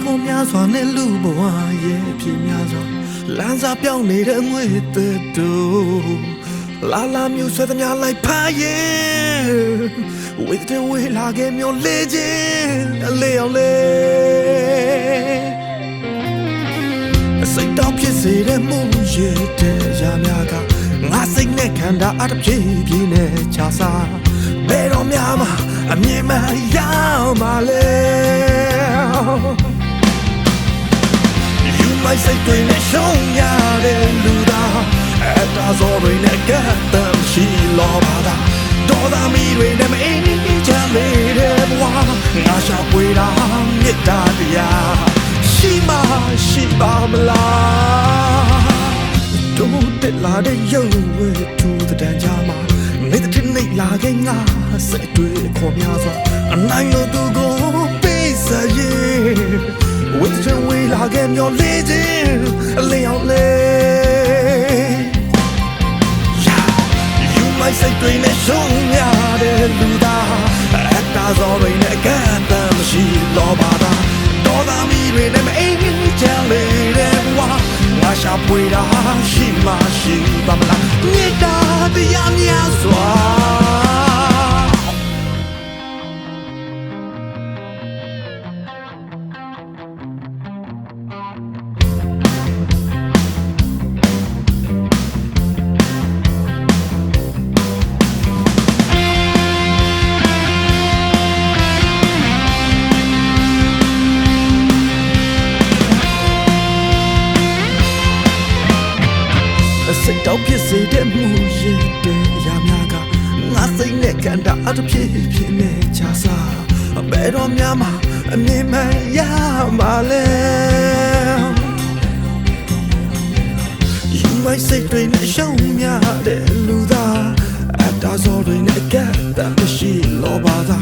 ကိုများစွာနဲ့လူဘဝရဲ့ဖြစ်များစွာလမ်းစာပြောင်းနေတဲ့ငွေသက်တို့လာလာမျိုးဆွဲသမျှလိုက်ဖားရဲ့ဝေတဲ့ဝေလာခဲ့မျိုးလေးချင်းအလေးအောင်လေစိတ်တော့ဖြစ်စေတဲ့မှုရဲ့တဲ့ရာများကငါစိတ်နဲ့ခန္ဓာအတပြေးပြေးနဲ့ချာစားဘယ်တော့မှအမြင်မရောက်ပါလေမိုက်စိတ်တွေနဲ့ရှုံးရတဲ့လူသားအတားစောတွေနဲ့ကတ်တမ်းရှိလောပါတာဒေါသမီတွေနဲ့မအေးချမ်းလေးတဲ့ဘဝငါရှာပွေတာမေတ္တာတရားရှိမရှိပါမလားတို့တက်လာတဲ့ရုပ်ဝဲသူတန်ကြမှာနေတဲ့နေ့လာခဲ့ငါစိတ်တွေခေါ်များစွာအနိုင်လို့သူကိုပေးစရဲ့With the way I get your lady, lay out lay. You might say to me, show me the Luda. At that's all in a cat, and she lobada. Don't I mean with them angel lady? I shall wait a she, Bamla. Nita, the young Yaswa.စိတ်တော့ဖြစ်စေတဲ့မှုရဲ့တဲ့အရာများကငါစိတ်နဲ့ခန္ဓာအတပြေးပြေးနဲ့ချာစားဘယ်တော့မှအမြင်မရပါလဲYou might say to me show me the luda at that's all in a cat that she lobada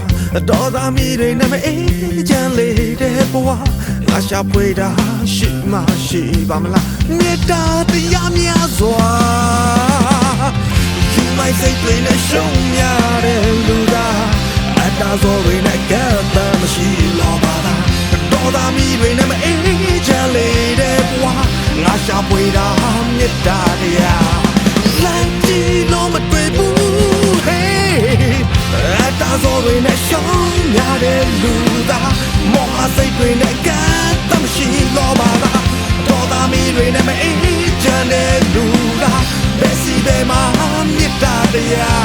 တော့သာမီတွေနဲ့မအေးချမ်းလေးတဲ့ဘဝငါရှာဖွေတာရှိမရှိပါမလားမေတ္တာတရားများစွာ You might say to me show me the luda at that's all in a cat that she lobadaတော့သာမီတွေနဲ့မအေးချမ်းလေးတဲ့ဘဝငါရှာဖွေတာမေတ္တာတရားလိုက်ကြည့်လို့မတွေ့ဘူး At that's all in a show me the luda more say to me cat that she lobadaတော့သာမီတွေနဲ့မအေးချမ်းတဲ့လူသားဘယ်စီဘယ်မှာမြတ်တရား